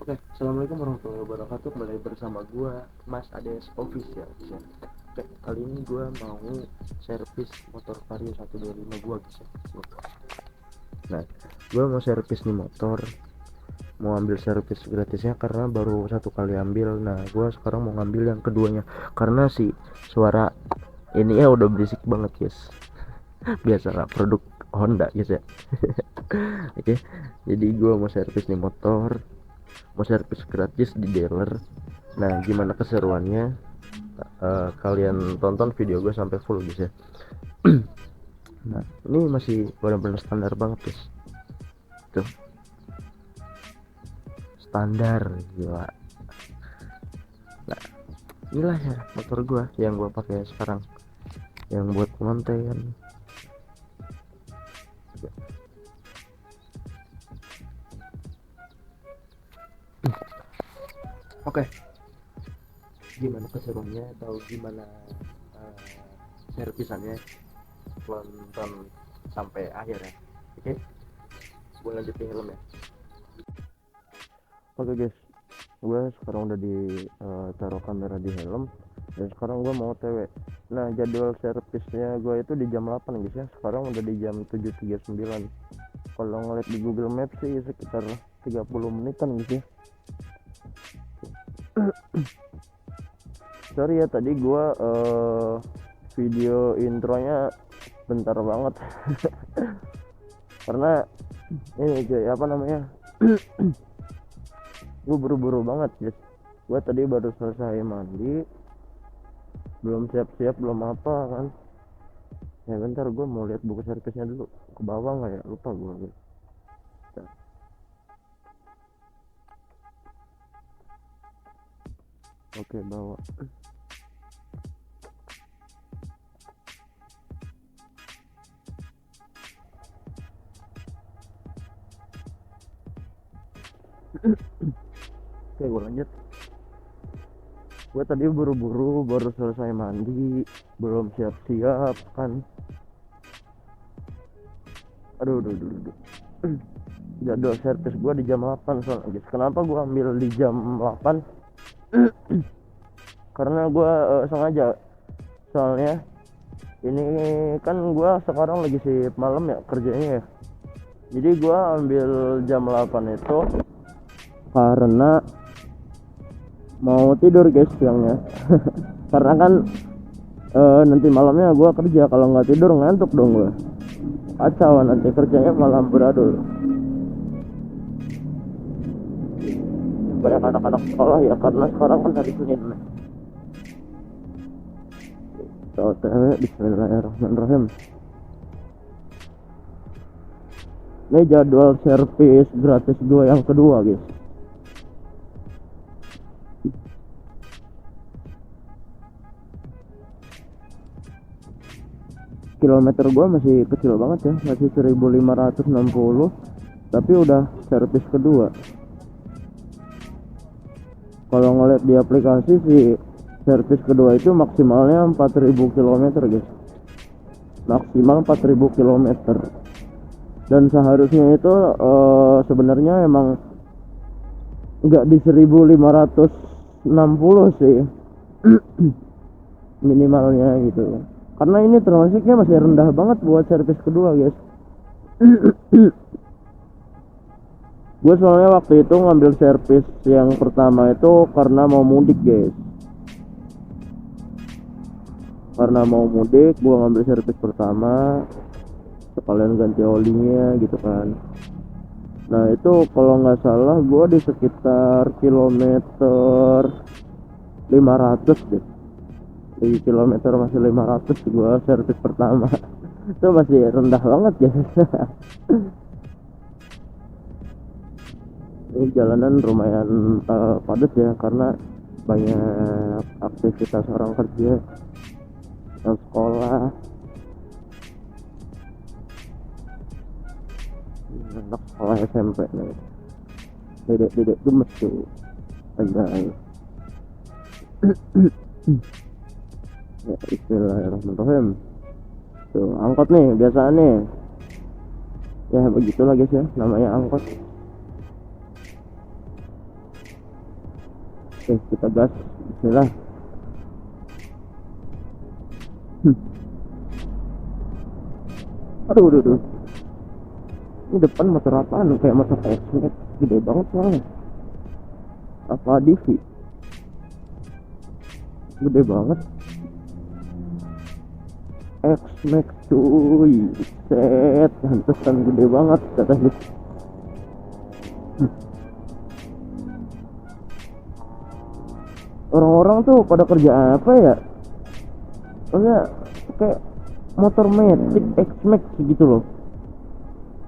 Oke, assalamualaikum warahmatullahi wabarakatuh. Kembali bersama gua Mas Ades Official. Ya. Oke, kali ini gua mau servis motor Vario 125 gua guys ya. Nah, gua mau servis nih motor, mau ambil servis gratisnya karena baru satu kali ambil. Nah, gua sekarang mau ngambil yang keduanya karena si suara ini ya udah berisik banget guys. Biasalah produk Honda guys ya. Oke, jadi gua mau servis nih motor, mau servis gratis di dealer. Nah, gimana keseruannya? Kalian tonton video gue sampai full guys ya. Nah, ini masih benar-benar standar banget guys. Tuh, standar gila. Nah, inilah ya motor gue yang gue pakai sekarang, yang buat konten. Oke, gimana keseruannya atau gimana uh, servisannya, tonton sampai akhir ya. Oke, gue lanjut ke helm ya. Oke guys, gue sekarang udah di taruh kamera di helm dan sekarang gue mau TW. Nah, jadwal servisnya gue itu di jam 8 guys ya. Sekarang udah di jam 7.39. Kalau ngeliat di Google Maps sih sekitar 30 menitan gitu ya. Sorry ya, tadi gue video intronya bentar banget. Karena ini cuy, apa namanya, gue buru-buru banget guys. Gue tadi baru selesai mandi, belum siap-siap, belum apa kan. Ya bentar, gue mau lihat buku servisnya dulu. Ke bawah nggak ya, lupa gue guys. Oke, bawa. Oke, gue lanjut. Gue tadi buru-buru, baru selesai mandi, belum siap-siap kan. Aduh. Jadwal servis gue di jam 8 soalnya guys. Kenapa gue ambil di jam 8? Karena gue sengaja, soalnya ini kan gue sekarang lagi shift malam ya kerjanya ya. Jadi gue ambil jam 8 itu karena mau tidur guys siangnya. Karena kan nanti malamnya gue kerja, kalau nggak tidur ngantuk dong gue. Kacau nanti kerjanya malam beradul. Banyak anak-anak sekolah ya, karena sekarang kan hari Senin. Bismillahirrahmanirrahim. Ini jadwal servis gratis gue yang kedua guys. Kilometer gue masih kecil banget ya, masih 1560, tapi udah servis kedua. Kalau ngeliat di aplikasi sih servis kedua itu maksimalnya 4000 km guys, maksimal 4000 km. Dan seharusnya itu sebenarnya emang nggak di 1560 sih minimalnya gitu, karena ini termasuknya masih rendah banget buat servis kedua guys. Gue soalnya waktu itu ngambil servis yang pertama itu karena mau mudik guys. Karena mau mudik gue ngambil servis pertama, sekalian ganti olinya gitu kan. Nah itu kalau nggak salah gue di sekitar kilometer 500 deh. Di kilometer masih 500 gue servis pertama. Itu masih rendah banget guys. Ini jalanan lumayan padat ya, karena banyak aktivitas orang kerja dan sekolah. Anak sekolah SMP nih, dedek gemes tuh, anjay. Ya, bismillahirrahmanirrahim. Tuh angkot nih biasaan nih ya, begitulah guys ya, namanya angkot. Oke, kita gas. Bismillah. Aduh, aduh, aduh. Ini depan motor apaan? Kayak motor X-Max. Gede banget soalnya. Apa Divi? Gede banget. X-Max cuy. Set. Hantesan gede banget katanya. Orang-orang tuh pada kerja apa ya? Soalnya kayak motor Matic X-Max gitu loh.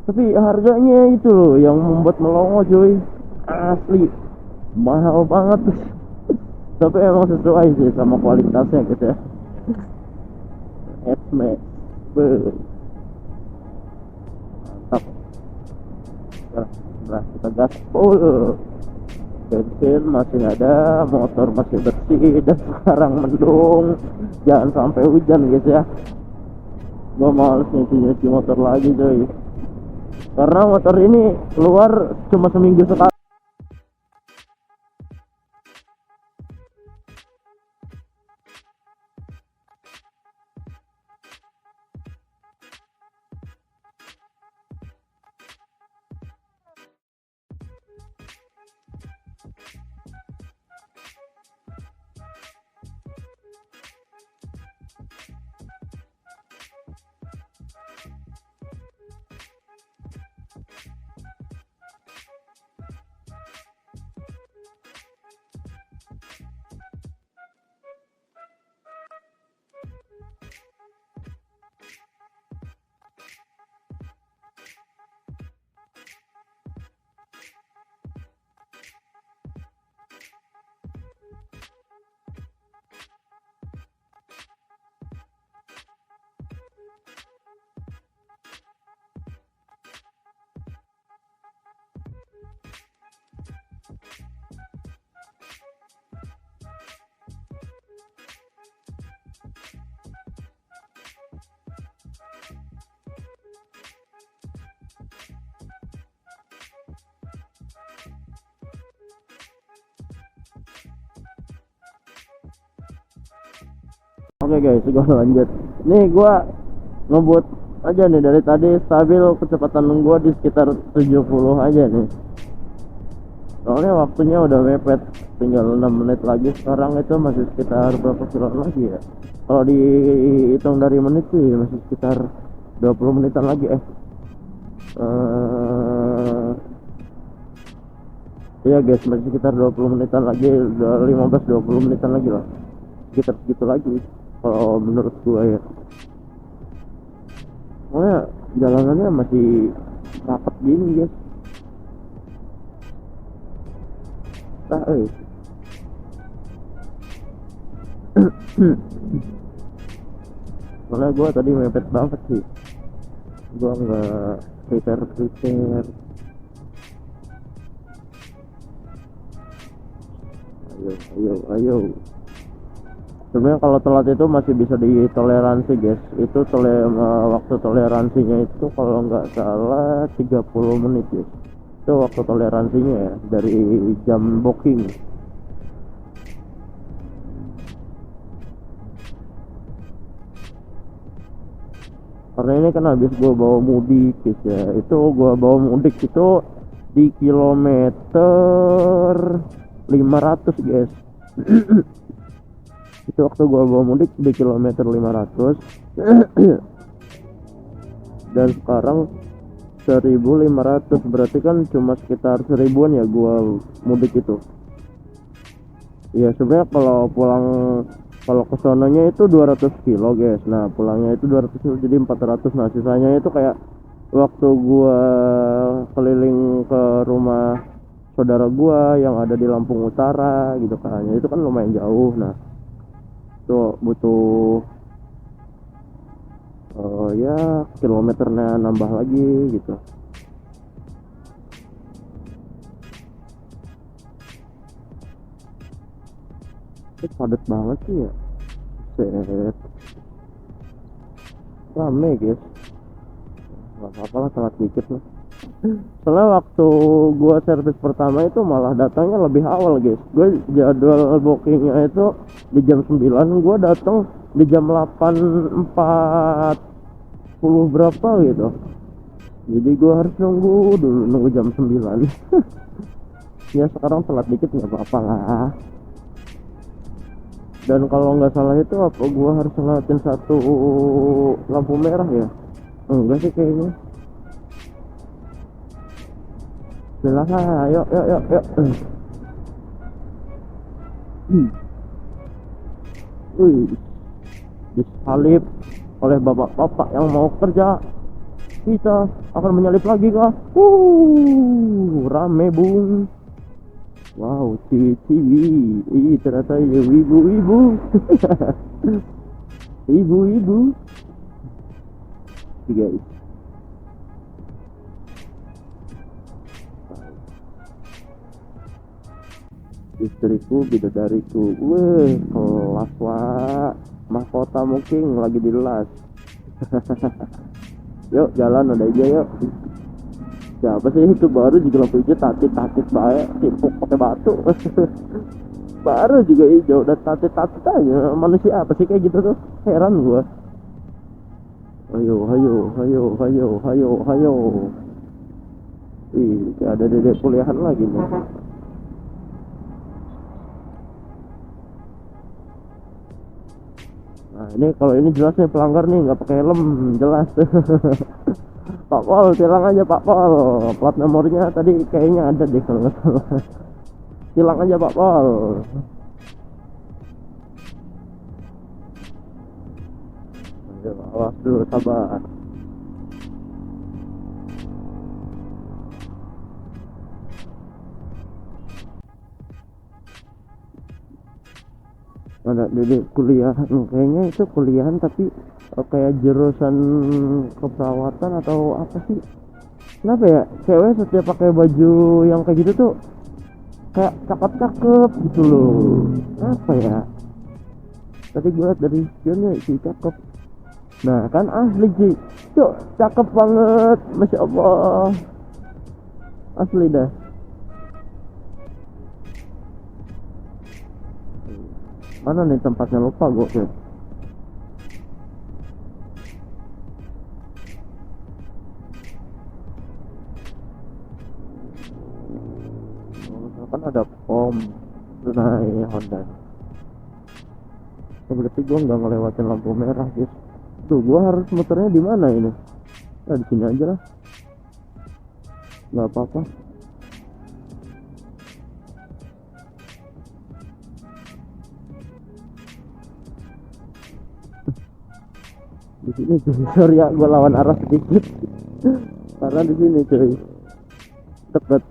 Tapi harganya itu loh yang membuat melongo cuy. Asli mahal banget. Tapi emang sesuai sih sama kualitasnya gitu ya. X-Max mantap. Nah, kita gaspol. Bensin masih ada, motor masih bersih, dan sekarang mendung. Jangan sampai hujan guys ya. Gua males nyuci motor lagi cuy, karena motor ini keluar cuma seminggu sekali. Oke guys, gua lanjut. Nih gua ngebut aja nih dari tadi stabil kecepatan gua di sekitar 70 aja nih. Soalnya waktunya udah mepet, tinggal 6 menit lagi. Sekarang itu masih sekitar berapa kilo lagi ya? Kalau dihitung dari menit sih masih sekitar 20 menitan lagi. Iya guys, masih sekitar 20 menitan lagi, 15-20 menitan lagi lah. Sekitar segitu lagi kalau menurut gua ya. Soalnya jalanannya masih rapat gini guys. Soalnya gua tadi mepet banget sih. Gua nggak prepare. Ayo. Sebenarnya kalau telat itu masih bisa ditoleransi guys. Itu waktu toleransinya itu kalau nggak salah 30 menit guys. Itu waktu toleransinya ya, dari jam booking. Karena ini kan habis gue bawa mudik guys ya. Itu gue bawa mudik itu di kilometer 500 guys. Itu waktu gua bawa mudik di kilometer 500. Dan sekarang 1500, berarti kan cuma sekitar 1000-an ya gua mudik itu. Ya sebenarnya kalau kesonanya itu 200 kilo guys. Nah pulangnya itu 200 kilo, jadi 400. Nah sisanya itu kayak waktu gua keliling ke rumah saudara gua yang ada di Lampung Utara gitu kan, itu kan lumayan jauh. Nah itu butuh ya kilometernya nambah lagi gitu. Itu padat banget sih ya. Set rame guys, nggak apa-apa lah, telat dikit lah. Soalnya waktu gua servis pertama itu malah datangnya lebih awal guys. Gue jadwal bookingnya itu di jam 9, gua datang di jam 8.40 berapa gitu. Jadi gua harus nunggu jam 9. Ya sekarang telat dikit nggak apa-apa lah. Dan kalau nggak salah itu apa gua harus ngeliatin satu lampu merah ya? Enggak sih kayaknya. Silakan, yuk yuk yuk yuk. Wih, disalip oleh bapak-bapak yang mau kerja. Kita akan menyalip lagi kah? Rame bung. Wow, ciwi-ciwi. Ih, ternyata ya ibu-ibu. Ibu-ibu. Guys. Istriku bidadariku. Weh, kelas wa. Mahkota mungkin lagi di las. Yuk jalan udah aja yuk. Siapa sih itu baru juga lampu hijau tatit baik timpuk pakai batu. Baru juga hijau udah tatit aja. Manusia apa sih kayak gitu tuh, heran gua. Ayo ayo ayo ayo ayo ayo. Wih, kayak ada dedek kuliahan lagi nih. Nah ini kalau ini jelas nih pelanggar nih nggak pakai helm, jelas. Pak Pol, tilang aja Pak Pol. Plat nomornya tadi kayaknya ada deh kalau nggak salah. Tilang aja Pak Pol. Ayo, awas dulu, sabar. Ada dedek kuliahan, kayaknya itu kuliahan tapi kayak jurusan keperawatan atau apa sih? Kenapa ya? Cewek setiap pakai baju yang kayak gitu tuh kayak cakep-cakep gitu loh. Apa ya? Tadi gue liat dari spionnya si cakep. Nah kan asli Ji. Tuh cakep banget, masya Allah. Asli dah. Mana nih tempatnya, lupa gue. Kan ada pom naik Honda. Berarti gue nggak ngelewatin lampu merah guys. Tuh gue harus muternya di mana ini? Nah di sini aja lah, nggak apa-apa. Di sini cuy, sorry ya gue lawan arah sedikit. Karena di sini cuy deket.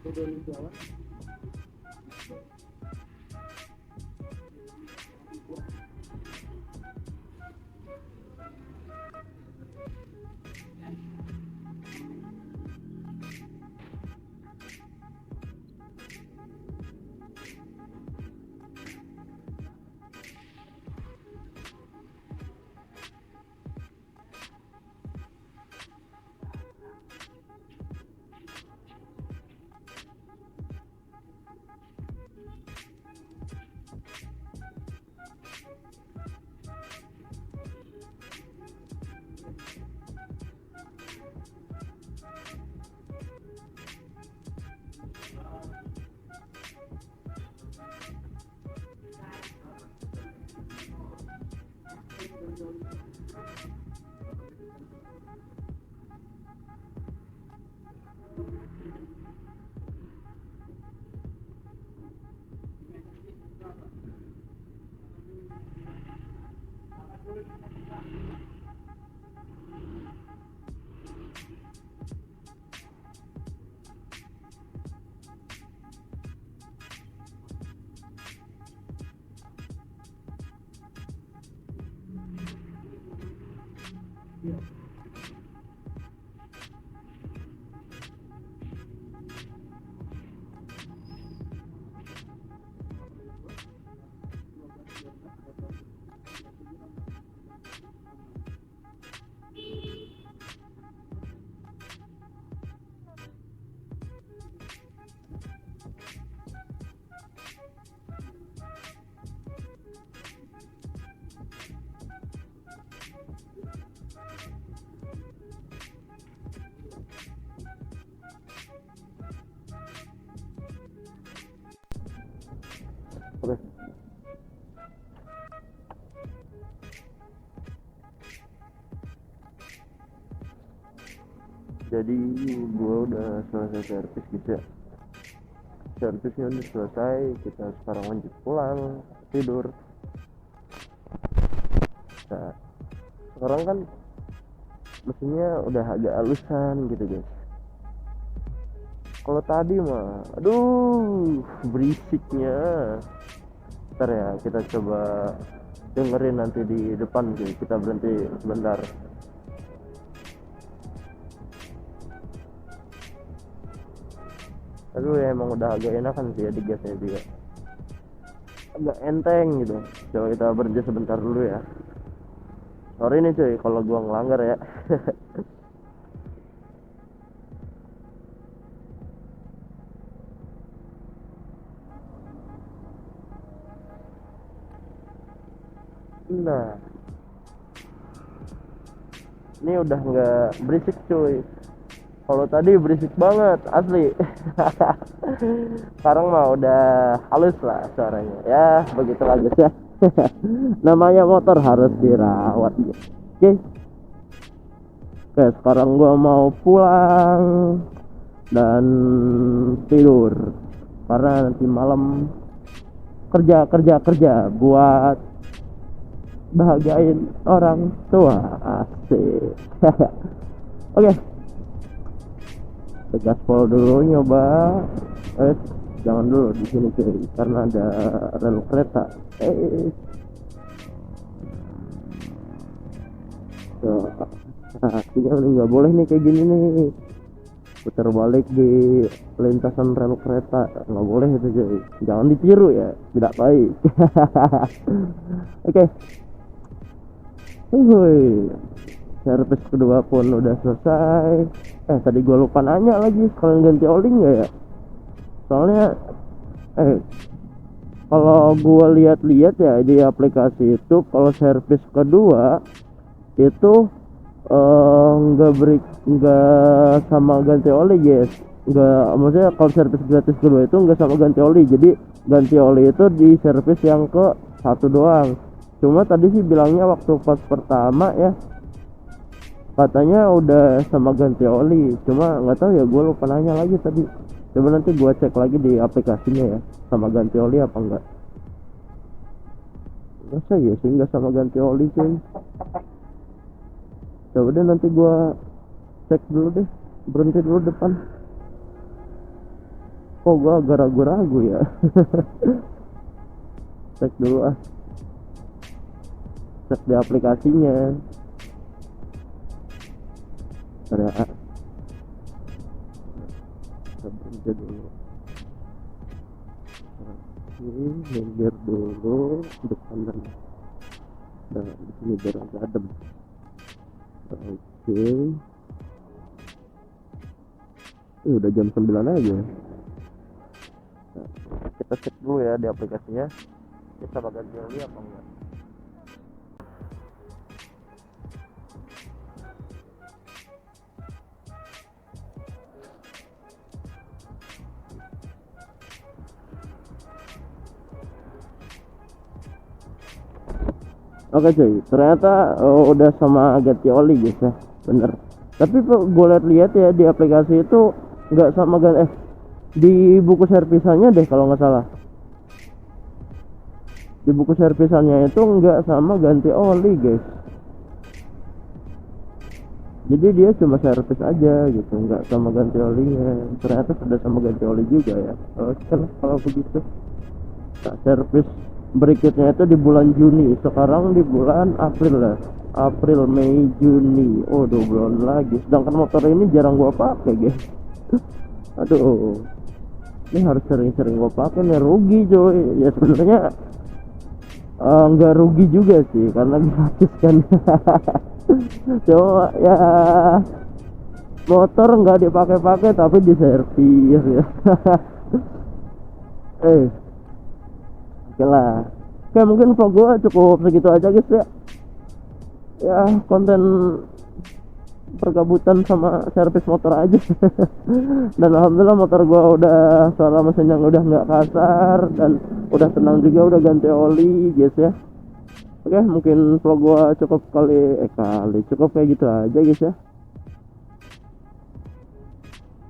Oke. Jadi gue udah selesai servis gitu ya. Servisnya udah selesai, kita sekarang lanjut pulang tidur. Nah, sekarang kan mesinnya udah agak halusan gitu guys. Kalau tadi mah, aduh berisiknya. Ntar ya kita coba dengerin nanti di depan guys. Kita berhenti sebentar. Aduh ya emang udah agak enakan sih ya di gasnya juga. Agak enteng gitu. Coba kita berhenti sebentar dulu ya. Sorry nih cuy kalau gua ngelanggar ya. Nah, ini udah nggak berisik cuy. Kalau tadi berisik banget asli. Sekarang mah udah halus lah suaranya. Ya begitulah guys ya. Namanya motor harus dirawat ya. Oke, sekarang gua mau pulang dan tidur karena nanti malam kerja buat bahagiain orang tua. Asik. Oke, gaspol dulu nyoba. Jangan dulu di sini cuy karena ada rel kereta. Artinya nggak boleh nih kayak gini nih, putar balik di lintasan rel kereta, nggak boleh itu cuy, jangan ditiru ya, tidak baik. Oke. Servis kedua pun udah selesai. Tadi gue lupa nanya lagi, kalian ganti oli nggak ya? Soalnya kalau gue lihat-lihat ya di aplikasi itu, kalau servis kedua itu nggak sama ganti oli guys. Nggak, maksudnya kalau servis gratis kedua itu nggak sama ganti oli. Jadi ganti oli itu di servis yang ke satu doang. Cuma tadi sih bilangnya waktu pas pertama ya, katanya udah sama ganti oli. Cuma nggak tahu ya, gue lupa nanya lagi tadi. Coba nanti gue cek lagi di aplikasinya ya, sama ganti oli apa enggak. Masa ya sih nggak sama ganti oli cuy. Coba deh nanti gue cek dulu deh, berhenti dulu depan. kok gua agak ragu-ragu ya. Cek dulu ah, cek di aplikasinya. Bentar ya, kerja dulu. Oke, minggir dulu untuk kanan. Nah, di sini biar agak adem. Oke. Udah jam 9 aja. Nah, kita cek dulu ya di aplikasinya. Bisa ganti oli apa enggak? Oke cuy, ternyata udah sama ganti oli guys ya, bener. Tapi gue lihat ya di aplikasi itu nggak sama ganti, di buku servisannya deh kalau nggak salah. Di buku servisannya itu nggak sama ganti oli guys. Jadi dia cuma servis aja gitu, nggak sama ganti olinya. Ternyata sudah sama ganti oli juga ya. Oke lah kalau begitu. Nah, servis berikutnya itu di bulan Juni. Sekarang di bulan April lah. April, Mei, Juni. Oh, 2 bulan lagi. Sedangkan motor ini jarang gua pakai, guys. Aduh. Ini harus sering-sering gua pakai nih, rugi coy. Ya sebenarnya nggak rugi juga sih karena gratis kan. Cuma ya motor nggak dipakai-pakai tapi diservis ya. Oke lah. Oke, mungkin vlog gue cukup segitu aja guys ya. Ya konten pergabutan sama servis motor aja. Dan alhamdulillah motor gue udah suara mesinnya udah nggak kasar dan udah tenang juga, udah ganti oli guys ya. Oke, mungkin vlog gue cukup cukup kayak gitu aja guys ya.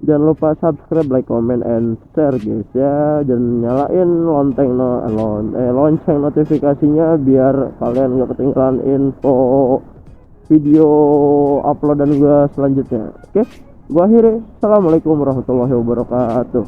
Jangan lupa subscribe, like, comment, and share guys ya. Dan nyalain lonceng notifikasinya biar kalian gak ketinggalan info video uploadan gue selanjutnya. Oke, gue akhiri. Assalamualaikum warahmatullahi wabarakatuh.